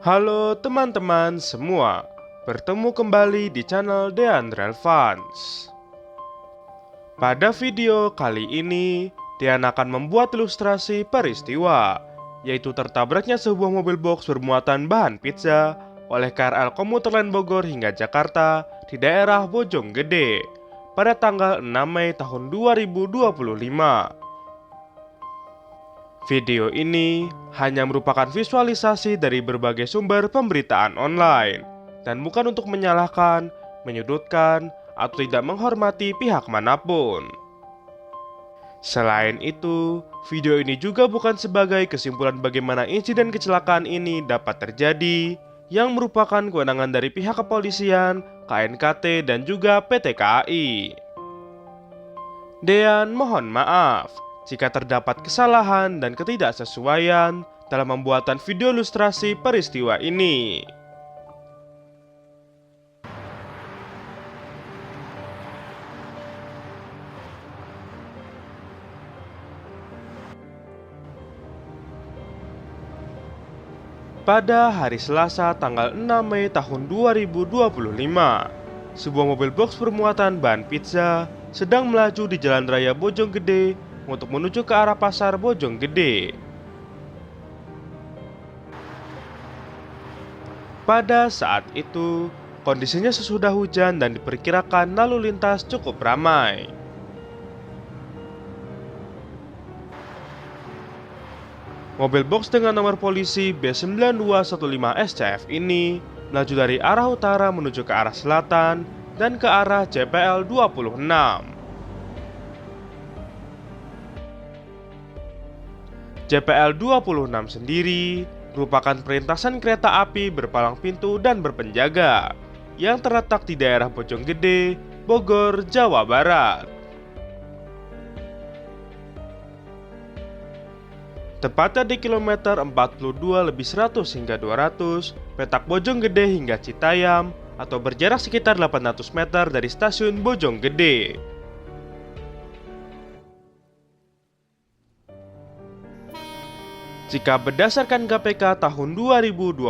Halo teman-teman semua, bertemu kembali di channel Dean Relevance. Pada video kali ini, Dean akan membuat ilustrasi peristiwa, yaitu tertabraknya sebuah mobil box bermuatan bahan pizza oleh KRL Komuter Lain Bogor hingga Jakarta di daerah Bojonggede pada tanggal 6 Mei tahun 2025. Video ini hanya merupakan visualisasi dari berbagai sumber pemberitaan online dan bukan untuk menyalahkan, menyudutkan, atau tidak menghormati pihak manapun. Selain itu, video ini juga bukan sebagai kesimpulan bagaimana insiden kecelakaan ini dapat terjadi yang merupakan kewenangan dari pihak kepolisian, KNKT, dan juga PT KAI. Dean mohon maaf jika terdapat kesalahan dan ketidaksesuaian dalam pembuatan video ilustrasi peristiwa ini. Pada hari Selasa tanggal 6 Mei tahun 2025, sebuah mobil box bermuatan bahan pizza sedang melaju di Jalan Raya Bojonggede untuk menuju ke arah pasar Bojonggede. Pada saat itu, kondisinya sesudah hujan dan diperkirakan lalu lintas cukup ramai. Mobil box dengan nomor polisi B9215SCF ini melaju dari arah utara menuju ke arah selatan dan ke arah JPL 26. JPL 26 sendiri merupakan perlintasan kereta api berpalang pintu dan berpenjaga yang terletak di daerah Bojonggede, Bogor, Jawa Barat. Tepatnya di kilometer 42+100 hingga 200, petak Bojonggede hingga Citayam atau berjarak sekitar 800 meter dari stasiun Bojonggede. Jika berdasarkan KPK tahun 2025,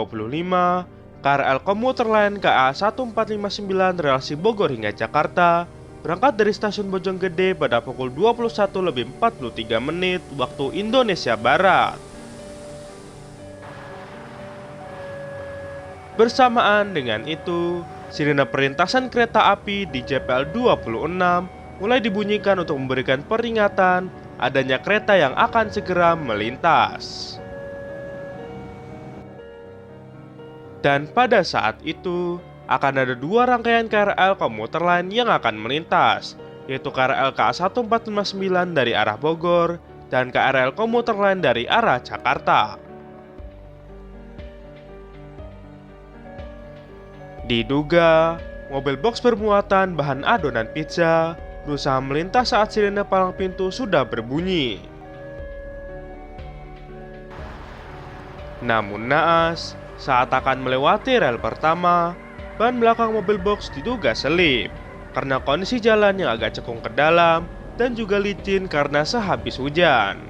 KRL Komuter Lain KA 1459 relasi Bogor hingga Jakarta berangkat dari stasiun Bojonggede pada pukul 21:43 waktu Indonesia Barat. Bersamaan dengan itu, sirene perlintasan kereta api di JPL 26 mulai dibunyikan untuk memberikan peringatan adanya kereta yang akan segera melintas. Dan pada saat itu, akan ada dua rangkaian KRL komuter lain yang akan melintas, yaitu KRL KA 1459 dari arah Bogor dan KRL komuter lain dari arah Jakarta. Diduga, mobil box bermuatan bahan adonan pizza berusaha melintas saat sirene palang pintu sudah berbunyi. Namun naas, saat akan melewati rel pertama, ban belakang mobil box diduga selip karena kondisi jalan yang agak cekung ke dalam dan juga licin karena sehabis hujan.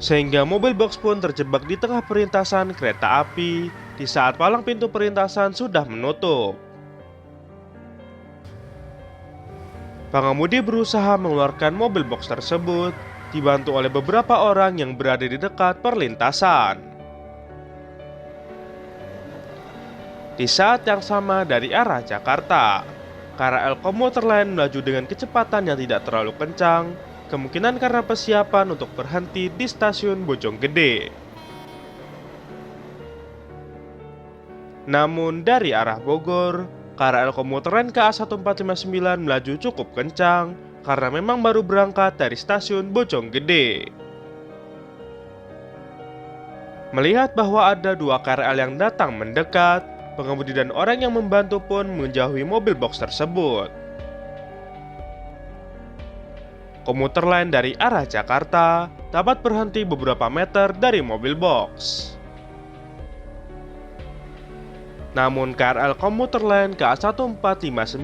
Sehingga mobil box pun terjebak di tengah perlintasan kereta api di saat palang pintu perlintasan sudah menutup. Pengemudi berusaha mengeluarkan mobil box tersebut, dibantu oleh beberapa orang yang berada di dekat perlintasan. Di saat yang sama dari arah Jakarta, KRL komuter lain melaju dengan kecepatan yang tidak terlalu kencang, kemungkinan karena persiapan untuk berhenti di stasiun Bojonggede. Namun dari arah Bogor, KRL komuter lain KA 1459 melaju cukup kencang karena memang baru berangkat dari stasiun Bojonggede. Melihat bahwa ada dua KRL yang datang mendekat, pengemudi dan orang yang membantu pun menjauhi mobil box tersebut. Komuter lain dari arah Jakarta dapat berhenti beberapa meter dari mobil box. Namun KRL komuter lain KA 1459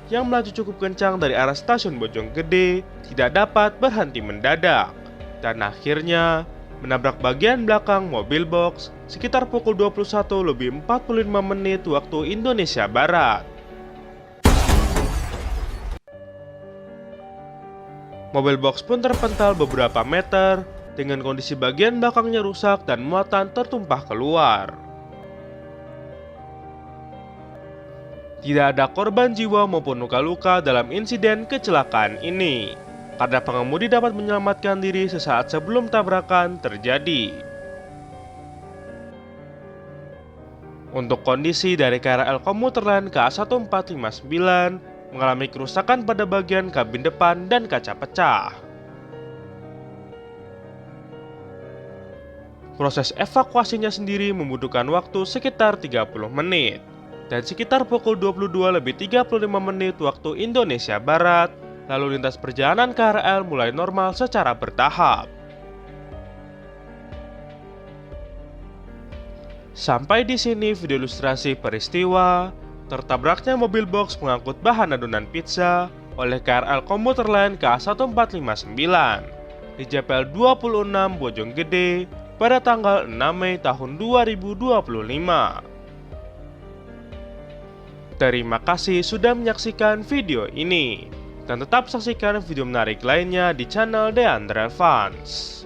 yang melaju cukup kencang dari arah stasiun Bojonggede tidak dapat berhenti mendadak. Dan akhirnya menabrak bagian belakang mobil box sekitar pukul 21:45 waktu Indonesia Barat. Mobil box pun terpental beberapa meter dengan kondisi bagian belakangnya rusak dan muatan tertumpah keluar. Tidak ada korban jiwa maupun luka-luka dalam insiden kecelakaan ini, karena pengemudi dapat menyelamatkan diri sesaat sebelum tabrakan terjadi. Untuk kondisi dari KRL komuter lain KA1459 mengalami kerusakan pada bagian kabin depan dan kaca pecah. Proses evakuasinya sendiri membutuhkan waktu sekitar 30 menit. Dan sekitar pukul 22:35 waktu Indonesia Barat, lalu lintas perjalanan KRL mulai normal secara bertahap. Sampai di sini video ilustrasi peristiwa tertabraknya mobil box pengangkut bahan adonan pizza oleh KRL komuter lain KA1459 di JPL 26 Bojonggede pada tanggal 6 Mei tahun 2025. Terima kasih sudah menyaksikan video ini, dan tetap saksikan video menarik lainnya di channel The Andrel Fans.